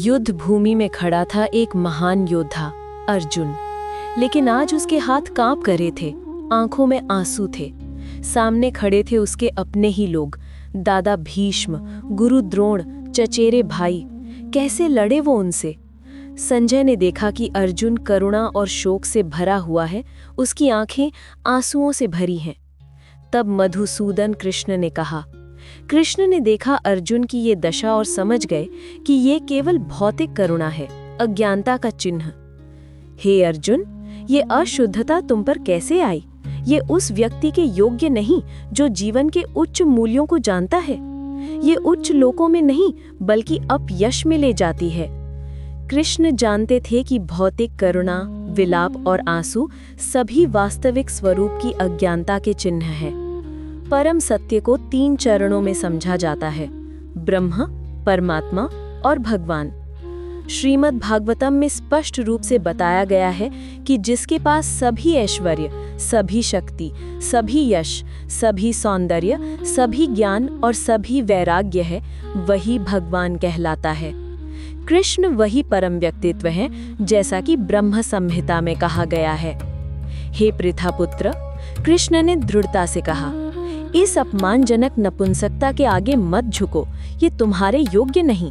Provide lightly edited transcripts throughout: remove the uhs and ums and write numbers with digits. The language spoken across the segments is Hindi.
युद्ध भूमि में खड़ा था एक महान योद्धा अर्जुन। लेकिन आज उसके हाथ कांप रहे थे, आंखों में आंसू थे। सामने खड़े थे उसके अपने ही लोग, दादा भीष्म, गुरु द्रोण, चचेरे भाई। कैसे लड़े वो उनसे। संजय ने देखा कि अर्जुन करुणा और शोक से भरा हुआ है, उसकी आंखें आंसुओं से भरी हैं। तब मधुसूदन कृष्ण ने कहा। कृष्ण ने देखा अर्जुन की ये दशा और समझ गए कि ये केवल भौतिक करुणा है, अज्ञानता का चिन्ह। हे अर्जुन, ये अशुद्धता तुम पर कैसे आई? ये उस व्यक्ति के योग्य नहीं जो जीवन के उच्च मूल्यों को जानता है। ये उच्च लोकों में नहीं बल्कि अपयश में ले जाती है। कृष्ण जानते थे कि भौतिक करुणा, विलाप और आंसू सभी वास्तविक स्वरूप की अज्ञानता के चिन्ह हैं। परम सत्य को 3 चरणों में समझा जाता है: ब्रह्म, परमात्मा और भगवान। श्रीमद् भागवतम में स्पष्ट रूप से बताया गया है कि जिसके पास सभी ऐश्वर्य, सभी शक्ति, सभी यश, सभी सौंदर्य, सभी ज्ञान और सभी वैराग्य है, वही भगवान कहलाता है। कृष्ण वही परम व्यक्तित्व हैं, जैसा कि ब्रह्म संहिता में कहा गया है। हे पृथापुत्र, कृष्ण ने दृढ़ता से कहा, इस अपमानजनक नपुंसकता के आगे मत झुको, ये तुम्हारे योग्य नहीं।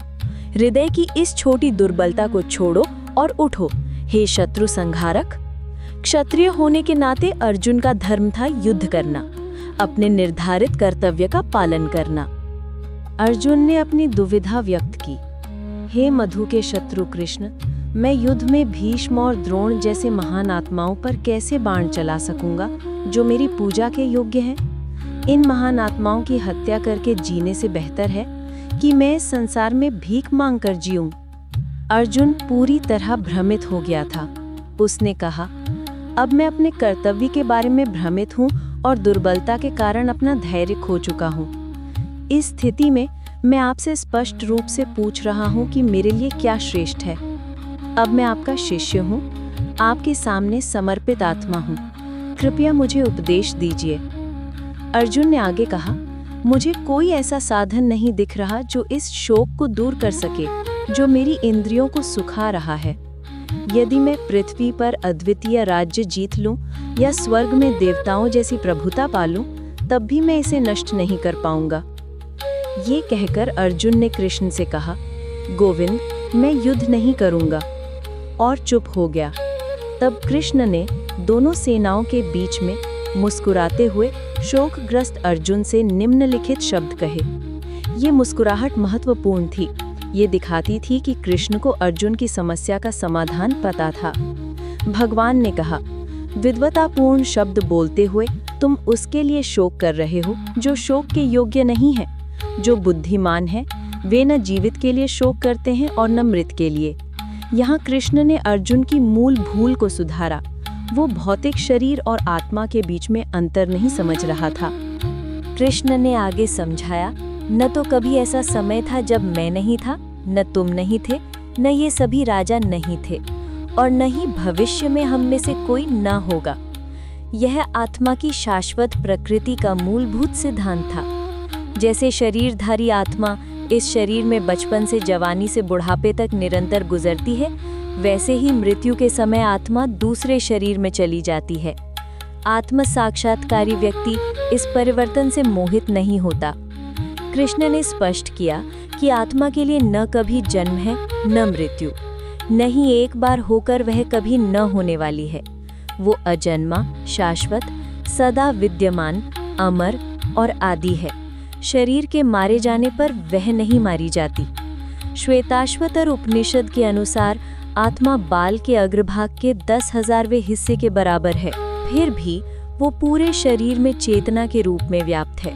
हृदय की इस छोटी दुर्बलता को छोड़ो और उठो। हे शत्रु संहारक। क्षत्रिय होने के नाते अर्जुन का धर्म था युद्ध करना, अपने निर्धारित कर्तव्य का पालन करना। अर्जुन ने अपनी दुविधा व्यक्त की। हे मधु के शत्रु कृष्ण, मैं युद्ध में भीष्म और द्रोण जैसे महान आत्माओं पर कैसे बाण चला सकूंगा जो मेरी पूजा के योग्य हैं? इन महान आत्माओं की हत्या करके जीने से बेहतर है कि मैं इस संसार में भीख मांगकर जीऊं। अर्जुन पूरी तरह भ्रमित हो गया था। उसने कहा, अब मैं अपने कर्तव्य के बारे में भ्रमित हूं और दुर्बलता के कारण अपना धैर्य खो चुका हूं। इस स्थिति में मैं आपसे स्पष्ट रूप से पूछ रहा हूं कि मेरे लिए क्या श्रेष्ठ है। अब मैं आपका शिष्य हूं, आपके सामने समर्पित आत्मा हूं। कृपया मुझे उपदेश दीजिए। अर्जुन ने आगे कहा, मुझे कोई ऐसा साधन नहीं दिख रहा जो इस शोक को दूर कर सके, जो मेरी इंद्रियों को सुखा रहा है। यदि मैं पृथ्वी पर अद्वितीय राज्य जीत लूं या स्वर्ग में देवताओं जैसी प्रभुता पालूं, तब भी मैं इसे नष्ट नहीं कर पाऊंगा। ये कहकर अर्जुन ने कृष्ण से कहा, गोविंद, मैं युद्ध नहीं करूंगा, और चुप हो गया। तब कृष्ण ने दोनों सेनाओं के बीच में मुस्कुराते हुए शोकग्रस्त अर्जुन से निम्नलिखित शब्द कहे। ये मुस्कुराहट महत्वपूर्ण थी। ये दिखाती थी कि कृष्ण को अर्जुन की समस्या का समाधान पता था। भगवान ने कहा, विद्वतापूर्ण शब्द बोलते हुए तुम उसके लिए शोक कर रहे हो जो शोक के योग्य नहीं है। जो बुद्धिमान है वे न जीवित के लिए शोक करते हैं और न मृत के लिए। यहाँ कृष्ण ने अर्जुन की मूल भूल को सुधारा। वो भौतिक शरीर और आत्मा के बीच में अंतर नहीं समझ रहा था। कृष्ण ने आगे समझाया, न तो कभी ऐसा समय था जब मैं नहीं था, न तुम नहीं थे, न ये सभी राजा नहीं थे, और न ही भविष्य में हम में से कोई न होगा। यह आत्मा की शाश्वत प्रकृति का मूलभूत सिद्धांत था। जैसे शरीरधारी आत्मा इस शरीर में बचपन से जवानी से बुढ़ापे तक निरंतर गुजरती है, वैसे ही मृत्यु के समय आत्मा दूसरे शरीर में चली जाती है। आत्म साक्षात्कारी व्यक्ति इस परिवर्तन से मोहित नहीं होता। कृष्ण ने स्पष्ट किया कि आत्मा के लिए न कभी जन्म है न मृत्यु, न ही एक बार होकर वह कभी न होने वाली है। वो अजन्मा, शाश्वत, सदा विद्यमान, अमर और आदि है। शरीर के मारे जाने पर वह नहीं मारी जाती। श्वेताश्वतर उपनिषद के अनुसार आत्मा बाल के अग्रभाग के 10,000वें हिस्से के बराबर है, फिर भी वो पूरे शरीर में चेतना के रूप में व्याप्त है।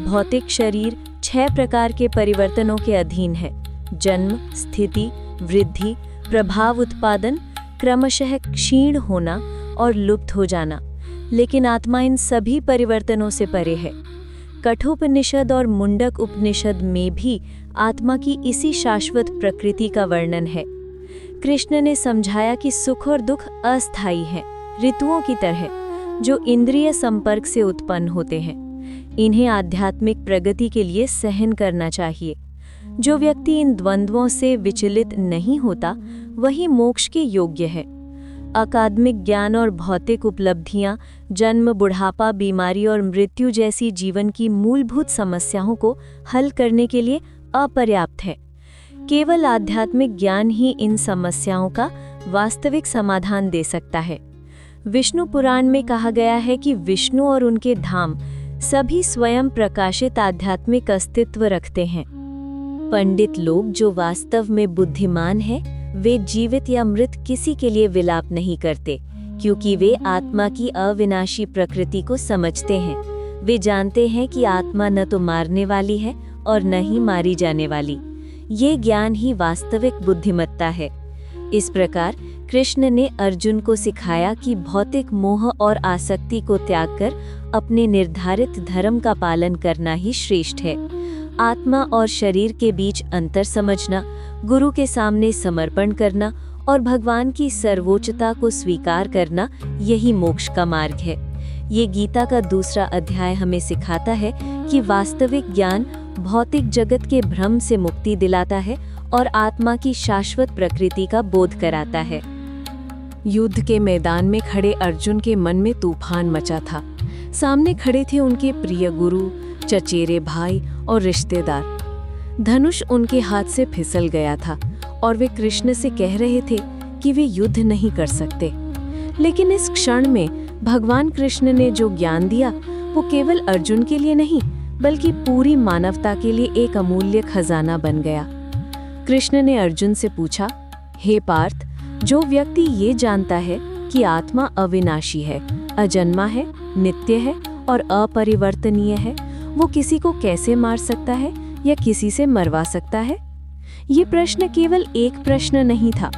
भौतिक शरीर 6 प्रकार के परिवर्तनों के अधीन है: जन्म, स्थिति, वृद्धि, प्रभाव उत्पादन, क्रमशः क्षीण होना और लुप्त हो जाना। लेकिन आत्मा इन सभी परिवर्तनों से परे है। कठोपनिषद और मुंडक उपनिषद में भी आत्मा की इसी शाश्वत प्रकृति का वर्णन है। कृष्ण ने समझाया कि सुख और दुख अस्थायी हैं, ऋतुओं की तरह, जो इंद्रिय संपर्क से उत्पन्न होते हैं। इन्हें आध्यात्मिक प्रगति के लिए सहन करना चाहिए। जो व्यक्ति इन द्वंद्वों से विचलित नहीं होता वही मोक्ष के योग्य है। अकादमिक ज्ञान और भौतिक उपलब्धियां जन्म, बुढ़ापा, बीमारी और मृत्यु जैसी जीवन की मूलभूत समस्याओं को हल करने के लिए अपर्याप्त है। केवल आध्यात्मिक ज्ञान ही इन समस्याओं का वास्तविक समाधान दे सकता है। विष्णु पुराण में कहा गया है कि विष्णु और उनके धाम सभी स्वयं प्रकाशित आध्यात्मिक अस्तित्व रखते हैं। पंडित लोग जो वास्तव में बुद्धिमान हैं, वे जीवित या मृत किसी के लिए विलाप नहीं करते, क्योंकि वे आत्मा की अविनाशी प्रकृति को समझते हैं। वे जानते हैं कि आत्मा न तो मारने वाली है और न ही मारी जाने वाली। ये ज्ञान ही वास्तविक बुद्धिमत्ता है। इस प्रकार कृष्ण ने अर्जुन को सिखाया कि भौतिक मोह और आसक्ति को त्याग कर अपने निर्धारित धर्म का पालन करना ही श्रेष्ठ है। आत्मा और शरीर के बीच अंतर समझना, गुरु के सामने समर्पण करना और भगवान की सर्वोच्चता को स्वीकार करना, यही मोक्ष का मार्ग है। ये गीता का दूसरा अध्याय हमें सिखाता है कि वास्तविक ज्ञान भौतिक जगत के भ्रम से मुक्ति दिलाता है और आत्मा की शाश्वत प्रकृति का बोध कराता है। युद्ध के मैदान में खड़े अर्जुन के मन में तूफान मचा था। सामने खड़े थे उनके प्रिय गुरु, चचेरे भाई और रिश्तेदार। धनुष उनके हाथ से फिसल गया था और वे कृष्ण से कह रहे थे कि वे युद्ध नहीं कर सकते। लेकिन इस क्षण में भगवान कृष्ण ने जो ज्ञान दिया वो केवल अर्जुन के लिए नहीं बल्कि पूरी मानवता के लिए एक अमूल्य खजाना बन गया। कृष्ण ने अर्जुन से पूछा, हे पार्थ, जो व्यक्ति ये जानता है कि आत्मा अविनाशी है, अजन्मा है, नित्य है और अपरिवर्तनीय है, वो किसी को कैसे मार सकता है या किसी से मरवा सकता है? ये प्रश्न केवल एक प्रश्न नहीं था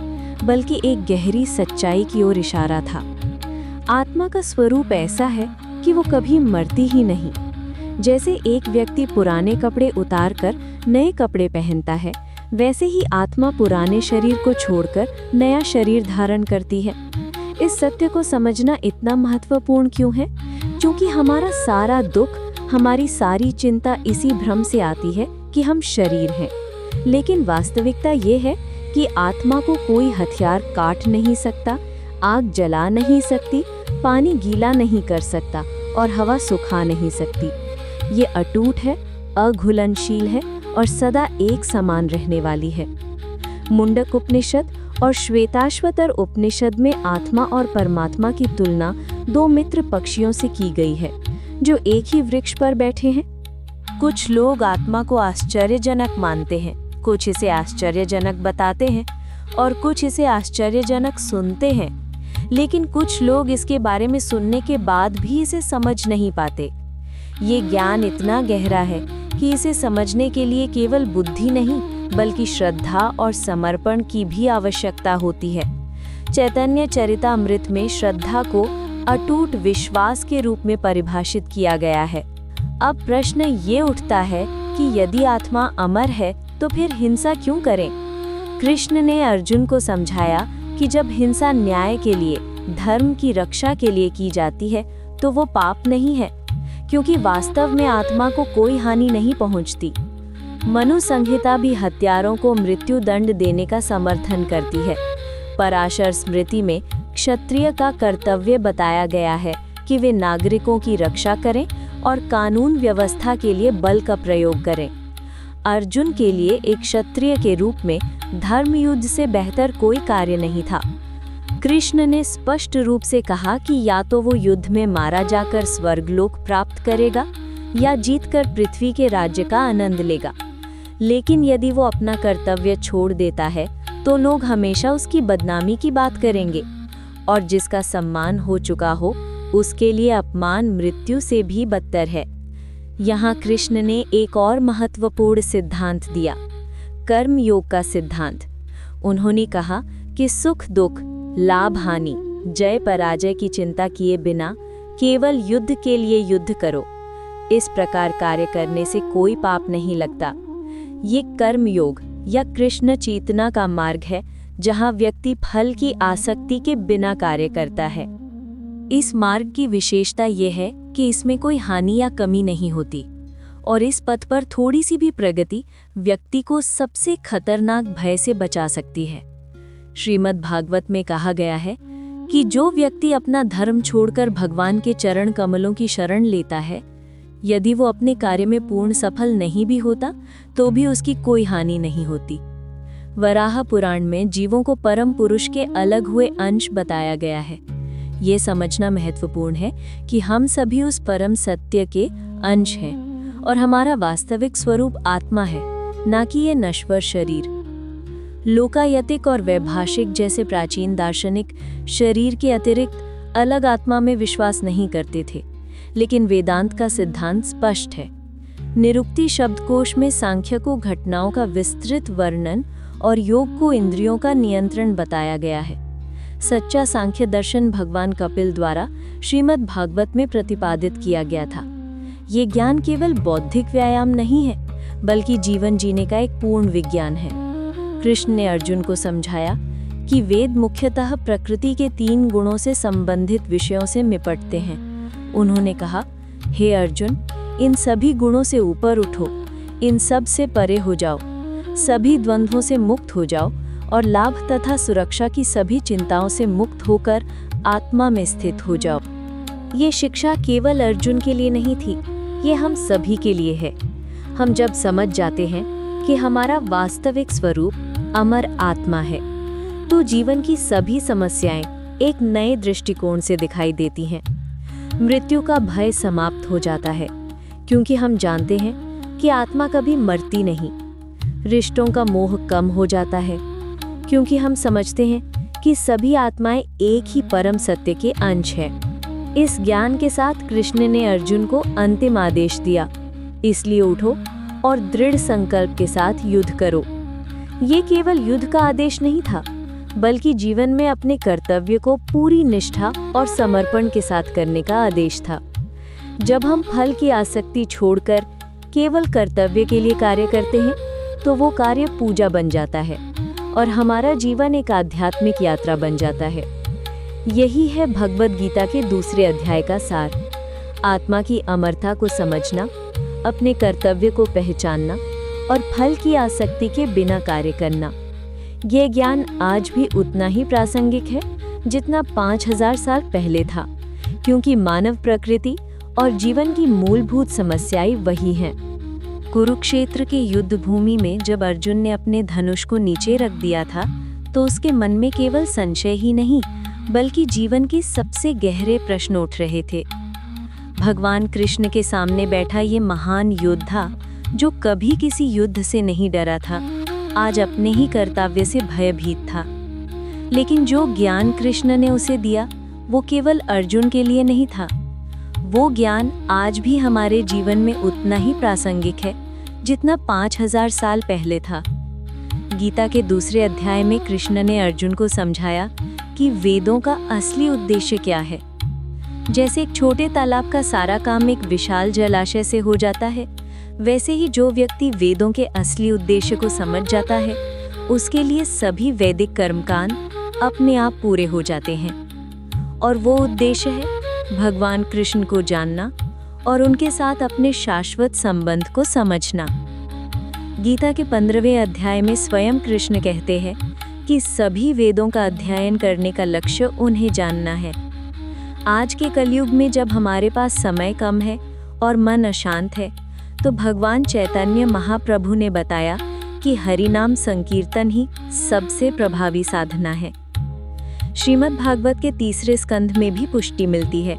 बल्कि एक गहरी सच्चाई की ओर इशारा था। आत्मा का स्वरूप ऐसा है कि वो कभी मरती ही नहीं। जैसे एक व्यक्ति पुराने कपड़े उतारकर नए कपड़े पहनता है, वैसे ही आत्मा पुराने शरीर को छोड़कर नया शरीर धारण करती है। इस सत्य को समझना इतना महत्वपूर्ण क्यों है? क्योंकि हमारा सारा दुख, हमारी सारी चिंता इसी भ्रम से आती है कि हम शरीर हैं। लेकिन वास्तविकता ये है कि आत्मा को कोई हथियार काट नहीं सकता, आग जला नहीं सकती, पानी गीला नहीं कर सकता और हवा सुखा नहीं सकती। ये अटूट है, अघुलनशील है और सदा एक समान रहने वाली है। मुंडक उपनिषद और श्वेताश्वतर उपनिषद में आत्मा और परमात्मा की तुलना दो मित्र पक्षियों से की गई है जो एक ही वृक्ष पर बैठे हैं। कुछ लोग आत्मा को आश्चर्यजनक मानते हैं, कुछ इसे आश्चर्यजनक बताते हैं और कुछ इसे आश्चर्यजनक सुनते हैं। लेकिन कुछ लोग इसके बारे में सुनने के बाद भी इसे समझ नहीं पाते। ये ज्ञान इतना गहरा है कि इसे समझने के लिए केवल बुद्धि नहीं बल्कि श्रद्धा और समर्पण की भी आवश्यकता होती है। चैतन्य चरितामृत में श्रद्धा को अटूट विश्वास के रूप में परिभाषित किया गया है। अब प्रश्न ये उठता है कि यदि आत्मा अमर है तो फिर हिंसा क्यों करें? कृष्ण ने अर्जुन को समझाया कि जब हिंसा न्याय के लिए, धर्म की रक्षा के लिए की जाती है तो वो पाप नहीं है, क्योंकि वास्तव में आत्मा को कोई हानि नहीं पहुंचती। मनु संहिता भी हत्यारों को मृत्यु दंड देने का समर्थन करती है। पराशर स्मृति में क्षत्रिय का कर्तव्य बताया गया है कि वे नागरिकों की रक्षा करें और कानून व्यवस्था के लिए बल का प्रयोग करें। अर्जुन के लिए एक क्षत्रिय के रूप में धर्म युद्ध से बेहतर कोई कार्य नहीं था। कृष्ण ने स्पष्ट रूप से कहा कि या तो वो युद्ध में मारा जाकर स्वर्गलोक प्राप्त करेगा या जीतकर पृथ्वी के राज्य का आनंद लेगा। लेकिन यदि वो अपना कर्तव्य छोड़ देता है तो लोग हमेशा उसकी बदनामी की बात करेंगे और जिसका सम्मान हो चुका हो उसके लिए अपमान मृत्यु से भी बदतर है। यहाँ कृष्ण ने एक और महत्वपूर्ण सिद्धांत दिया, कर्म योग का सिद्धांत। उन्होंने कहा कि सुख दुख, लाभ हानि, जय पराजय की चिंता किए बिना केवल युद्ध के लिए युद्ध करो। इस प्रकार कार्य करने से कोई पाप नहीं लगता। ये कर्म योग या कृष्ण चेतना का मार्ग है जहाँ व्यक्ति फल की आसक्ति के बिना कार्य करता है। इस मार्ग की विशेषता ये है कि इसमें कोई हानि या कमी नहीं होती और इस पथ पर थोड़ी सी भी प्रगति व्यक्ति को सबसे खतरनाक भय से बचा सकती है। श्रीमद् भागवत में कहा गया है कि जो व्यक्ति अपना धर्म छोड़कर भगवान के चरण कमलों की शरण लेता है, यदि वो अपने कार्य में पूर्ण सफल नहीं भी होता तो भी उसकी कोई हानि नहीं होती। वराह पुराण में जीवों को परम पुरुष के अलग हुए अंश बताया गया है। ये समझना महत्वपूर्ण है कि हम सभी उस परम सत्य के अंश हैं और हमारा वास्तविक स्वरूप आत्मा है, ना कि ये नश्वर शरीर। लोकायतिक और वैभाषिक जैसे प्राचीन दार्शनिक शरीर के अतिरिक्त अलग आत्मा में विश्वास नहीं करते थे, लेकिन वेदांत का सिद्धांत स्पष्ट है। निरुक्ति शब्दकोश में सांख्य को घटनाओं का विस्तृत वर्णन और योग को इंद्रियों का नियंत्रण बताया गया है। सच्चा सांख्य दर्शन भगवान कपिल द्वारा श्रीमद् भागवत में प्रतिपादित किया गया था। ये ज्ञान केवल बौद्धिक व्यायाम नहीं है, बल्कि जीवन जीने का एक पूर्ण विज्ञान है। कृष्ण ने अर्जुन को समझाया कि वेद मुख्यतः प्रकृति के 3 गुणों से संबंधित विषयों से निपटते हैं। उन्होंने कहा, हे अर्जुन, इन सभी गुणों से ऊपर उठो, इन सब से परे हो जाओ, सभी द्वंद्वों से मुक्त हो जाओ और लाभ तथा सुरक्षा की सभी चिंताओं से मुक्त होकर आत्मा में स्थित हो जाओ। ये शिक्षा केवल अर्जुन के लिए नहीं थी, ये हम सभी के लिए है। हम जब समझ जाते हैं कि हमारा वास्तविक स्वरूप अमर आत्मा है, तो जीवन की सभी समस्याएं एक नए दृष्टिकोण से दिखाई देती हैं। मृत्यु का भय समाप्त हो जाता है, क्योंकि हम जानते हैं कि आत्मा कभी मरती नहीं। रिश्तों का मोह कम हो जाता है, क्योंकि हम समझते हैं कि सभी आत्माएं एक ही परम सत्य के अंश हैं। इस ज्ञान के साथ कृष्ण ने अर्जुन को अंतिम आदेश दिया, इसलिए उठो और दृढ़ संकल्प के साथ युद्ध करो। ये केवल युद्ध का आदेश नहीं था, बल्कि जीवन में अपने कर्तव्य को पूरी निष्ठा और समर्पण के साथ करने का आदेश था। जब हम फल की आसक्ति छोड़कर केवल कर्तव्य के लिए कार्य करते हैं, तो वो कार्य पूजा बन जाता है और हमारा जीवन एक आध्यात्मिक यात्रा बन जाता है। यही है भगवद गीता के दूसरे अध्याय का सार। आत्मा की अमरता को समझना, अपने कर्तव्य को पहचानना और फल की आसक्ति के बिना कार्य करना। ये ज्ञान आज भी उतना ही प्रासंगिक है जितना 5000 साल पहले था, क्योंकि मानव प्रकृति और जीवन की मूलभूत समस्याएं वही हैं। कुरुक्षेत्र के युद्ध भूमि में जब अर्जुन ने अपने धनुष को नीचे रख दिया था, तो उसके मन में केवल संशय ही नहीं, बल्कि जीवन के सबसे गहरे प्रश्न उठ रहे थे। भगवान कृष्ण के सामने बैठा ये महान योद्धा, जो कभी किसी युद्ध से नहीं डरा था, आज अपने ही कर्तव्य से भयभीत था। लेकिन जो ज्ञान कृष्ण ने उसे दिया, वो केवल अर्जुन के लिए नहीं था। वो ज्ञान आज भी हमारे जीवन में उतना ही प्रासंगिक है जितना 5000 साल पहले था। गीता के दूसरे अध्याय में कृष्ण ने अर्जुन को समझाया कि वेदों का असली उद्देश्य क्या है। जैसे एक छोटे तालाब का सारा काम एक विशाल जलाशय से हो जाता है, वैसे ही जो व्यक्ति वेदों के असली उद्देश्य को समझ जाता है, उसके लिए सभी वैदिक कर्मकांड अपने आप पूरे हो जाते हैं। और वो उद्देश्य है भगवान कृष्ण को जानना और उनके साथ अपने शाश्वत संबंध को समझना। गीता के 15वें अध्याय में स्वयं कृष्ण कहते हैं कि सभी वेदों का अध्ययन करने का लक्ष्य उन्हें जानना है। आज के कलयुग में जब हमारे पास समय कम है और मन अशांत है, तो भगवान चैतन्य महाप्रभु ने बताया कि हरि नाम संकीर्तन ही सबसे प्रभावी साधना है। श्रीमद् भागवत के 3 स्कंध में भी पुष्टि मिलती है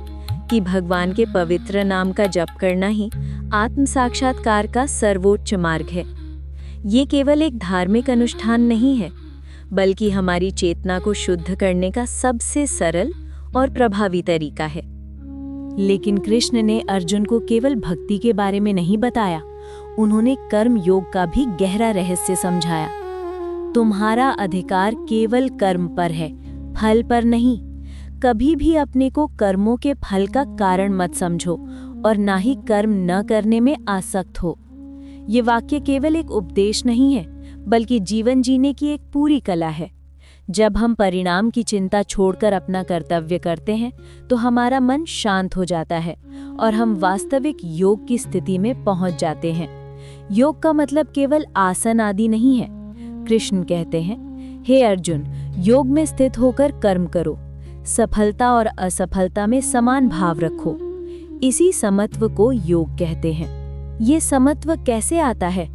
कि भगवान के पवित्र नाम का जप करना ही आत्म साक्षात्कार का सर्वोच्च मार्ग है। ये केवल एक धार्मिक अनुष्ठान नहीं है, बल्कि हमारी चेतना को शुद्ध करने का सबसे सरल और प्रभावी तरीका है। लेकिन कृष्ण ने अर्जुन को केवल भक्ति के बारे में नहीं बताया, उन्होंने कर्म योग का भी गहरा रहस्य समझाया। तुम्हारा अधिकार केवल कर्म पर है, फल पर नहीं। कभी भी अपने को कर्मों के फल का कारण मत समझो और ना ही कर्म न करने में आसक्त हो। ये वाक्य केवल एक उपदेश नहीं है, बल्कि जीवन जीने की एक पूरी कला है। जब हम परिणाम की चिंता छोड़कर अपना कर्तव्य करते हैं, तो हमारा मन शांत हो जाता है और हम वास्तविक योग की स्थिति में पहुंच जाते हैं। योग का मतलब केवल आसन आदि नहीं है। कृष्ण कहते हैं, हे अर्जुन, योग में स्थित होकर कर्म करो, सफलता और असफलता में समान भाव रखो। इसी समत्व को योग कहते हैं। ये समत्व कैसे आता है?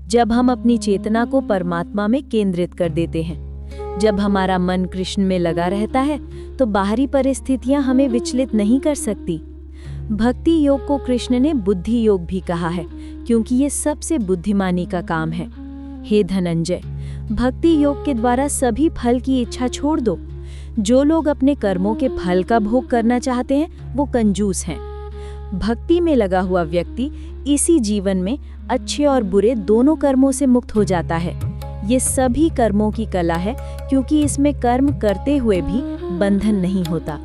जब हम अपनी चेतना को परमात्मा में केंद्रित कर देते हैं। जब हमारा मन कृष्ण में लगा रहता है तो बाहरी परिस्थितियां हमें विचलित नहीं कर सकती। भक्ति योग को कृष्ण ने बुद्धि योग भी कहा है, क्योंकि ये सबसे बुद्धिमानी का काम है। हे धनंजय, भक्ति योग के द्वारा सभी फल की इच्छा छोड़ दो। जो लोग अपने कर्मों के फल का भोग करना चाहते हैं वो कंजूस हैं। भक्ति में लगा हुआ व्यक्ति इसी जीवन में अच्छे और बुरे दोनों कर्मों से मुक्त हो जाता है। ये सभी कर्मों की कला है, क्योंकि इसमें कर्म करते हुए भी बंधन नहीं होता।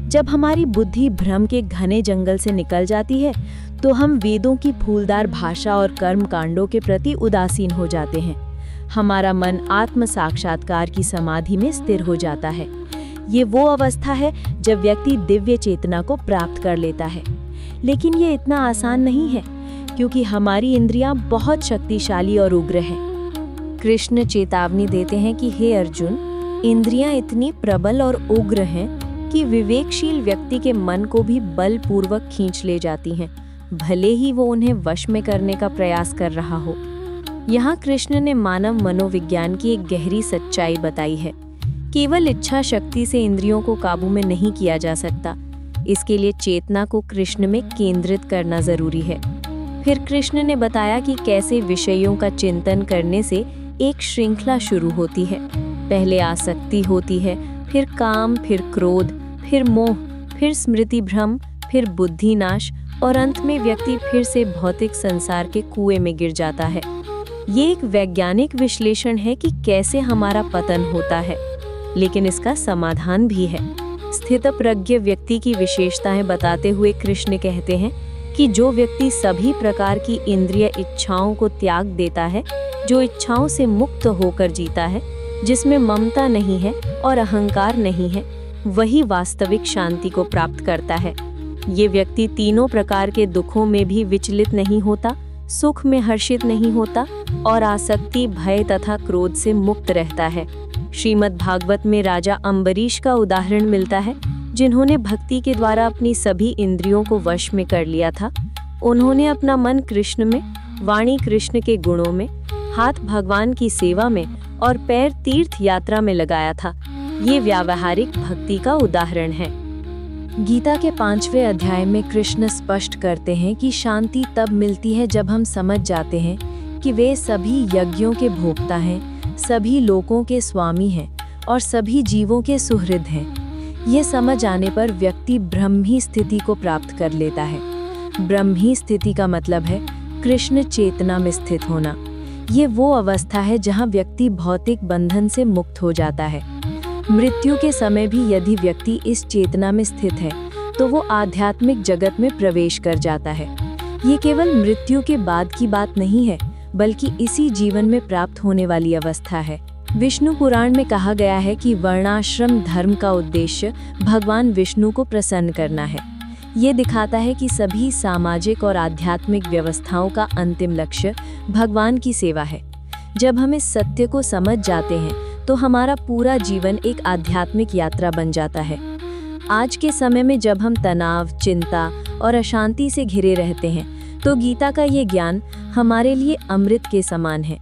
जब हमारी बुद्धि भ्रम के घने जंगल से निकल जाती है तो हम वेदों की फूलदार भाषा और कर्म कांडों के प्रति उदासीन हो जाते हैं। हमारा मन आत्म साक्षात्कार की समाधि में स्थिर हो जाता है। ये वो अवस्था है जब व्यक्ति दिव्य चेतना को प्राप्त कर लेता है। लेकिन ये इतना आसान नहीं है, क्योंकि हमारी इंद्रियां बहुत शक्तिशाली और उग्र हैं। कृष्ण चेतावनी देते हैं कि हे अर्जुन, इंद्रियां इतनी प्रबल और उग्र हैं कि विवेकशील व्यक्ति के मन को भी बलपूर्वक खींच ले जाती हैं, भले ही वो उन्हें वश में करने का प्रयास कर रहा हो। यहाँ कृष्ण ने मानव मनोविज्ञान की एक गहरी सच्चाई बताई है। केवल इच्छा शक्ति से इंद्रियों को काबू में नहीं किया जा सकता। इसके लिए चेतना को कृष्ण में केंद्रित करना जरूरी है। फिर कृष्ण ने बताया कि कैसे विषयों का चिंतन करने से एक श्रृंखला शुरू होती है। पहले आसक्ति होती है, फिर काम, फिर क्रोध, फिर मोह, फिर स्मृति भ्रम, फिर बुद्धिनाश और अंत में व्यक्ति फिर से भौतिक संसार के कुएं में गिर जाता है। ये एक वैज्ञानिक विश्लेषण है कि कैसे हमारा पतन होता है, लेकिन इसका समाधान भी है। स्थितप्रज्ञ व्यक्ति की विशेषताएं बताते हुए कृष्ण कहते हैं कि जो व्यक्ति सभी प्रकार की इंद्रिय इच्छाओं को त्याग देता है, जो इच्छाओं से मुक्त होकर जीता है, जिसमें ममता नहीं है और अहंकार नहीं है, वही वास्तविक शांति को प्राप्त करता है। ये व्यक्ति तीनों प्रकार के दुखों में भी विचलित नहीं होता, सुख में हर्षित नहीं होता और आसक्ति, भय तथा क्रोध से मुक्त रहता है। श्रीमद् भागवत में राजा अम्बरीश का उदाहरण मिलता है, जिन्होंने भक्ति के द्वारा अपनी सभी इंद्रियों को वश में कर लिया था। उन्होंने अपना मन कृष्ण में, वाणी कृष्ण के गुणों में, हाथ भगवान की सेवा में और पैर तीर्थ यात्रा में लगाया था। ये व्यावहारिक भक्ति का उदाहरण है। गीता के 5वें अध्याय में कृष्ण स्पष्ट करते हैं कि शांति तब मिलती है जब हम समझ जाते हैं कि वे सभी यज्ञों के भोक्ता हैं, सभी लोकों के स्वामी हैं और सभी जीवों के सुहृद हैं। ये समझ आने पर व्यक्ति ब्रह्मी स्थिति को प्राप्त कर लेता है। ब्रह्मी स्थिति का मतलब है कृष्ण चेतना में स्थित होना। ये वो अवस्था है जहाँ व्यक्ति भौतिक बंधन से मुक्त हो जाता है। मृत्यु के समय भी यदि व्यक्ति इस चेतना में स्थित है तो वो आध्यात्मिक जगत में प्रवेश कर जाता है। ये केवल मृत्यु के बाद की बात नहीं है, बल्कि इसी जीवन में प्राप्त होने वाली अवस्था है। विष्णु पुराण में कहा गया है कि वर्णाश्रम धर्म का उद्देश्य भगवान विष्णु को प्रसन्न करना है। ये दिखाता है कि सभी सामाजिक और आध्यात्मिक व्यवस्थाओं का अंतिम लक्ष्य भगवान की सेवा है। जब हम इस सत्य को समझ जाते हैं तो हमारा पूरा जीवन एक आध्यात्मिक यात्रा बन जाता है। आज के समय में जब हम तनाव, चिंता और अशांति से घिरे रहते हैं तो गीता का ये ज्ञान हमारे लिए अमृत के समान है।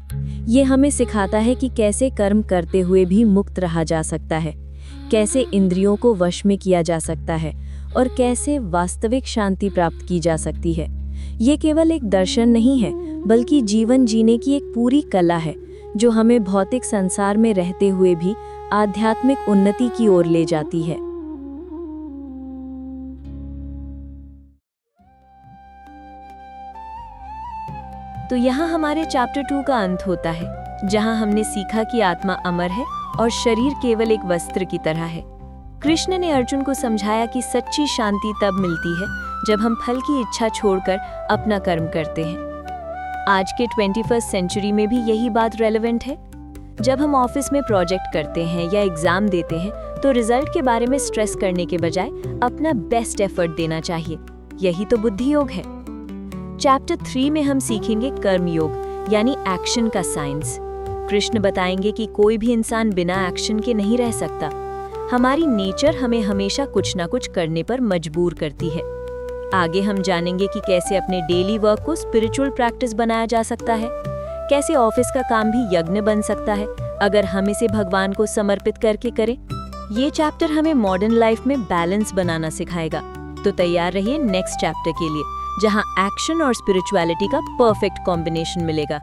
ये हमें सिखाता है कि कैसे कर्म करते हुए भी मुक्त रहा जा सकता है, कैसे इंद्रियों को वश में किया जा सकता है और कैसे वास्तविक शांति प्राप्त की जा सकती है। ये केवल एक दर्शन नहीं है, बल्कि जीवन जीने की एक पूरी कला है, जो हमें भौतिक संसार में रहते हुए भी आध्यात्मिक उन्नति की ओर ले जाती है। तो यहाँ हमारे चैप्टर 2 का अंत होता है, जहाँ हमने सीखा कि आत्मा अमर है और शरीर केवल एक वस्त्र की तरह है। कृष्ण ने अर्जुन को समझाया कि सच्ची शांति तब मिलती है जब हम फल की इच्छा छोड़कर अपना कर्म करते हैं। आज के 21st सेंचुरी में भी यही बात रेलेवेंट है। जब हम ऑफिस में प्रोजेक्ट करते हैं या एग्जाम देते हैं तो रिजल्ट के बारे में स्ट्रेस करने के बजाय अपना बेस्ट एफर्ट देना चाहिए। यही तो बुद्धि योग है। चैप्टर 3 में हम सीखेंगे कर्मयोग यानी एक्शन का साइंस। कृष्ण बताएंगे कि कोई भी इंसान बिना एक्शन के नहीं रह सकता। हमारी नेचर हमें हमेशा कुछ ना कुछ करने पर मजबूर करती है। आगे हम जानेंगे कि कैसे अपने डेली वर्क को स्पिरिचुअल प्रैक्टिस बनाया जा सकता है, कैसे ऑफिस का काम भी यज्ञ बन सकता है अगर हम इसे भगवान को समर्पित करके करें। ये चैप्टर हमें मॉडर्न लाइफ में बैलेंस बनाना सिखाएगा। तो तैयार रहिए नेक्स्ट चैप्टर के लिए, जहां एक्शन और स्पिरिचुअलिटी का परफेक्ट कॉम्बिनेशन मिलेगा।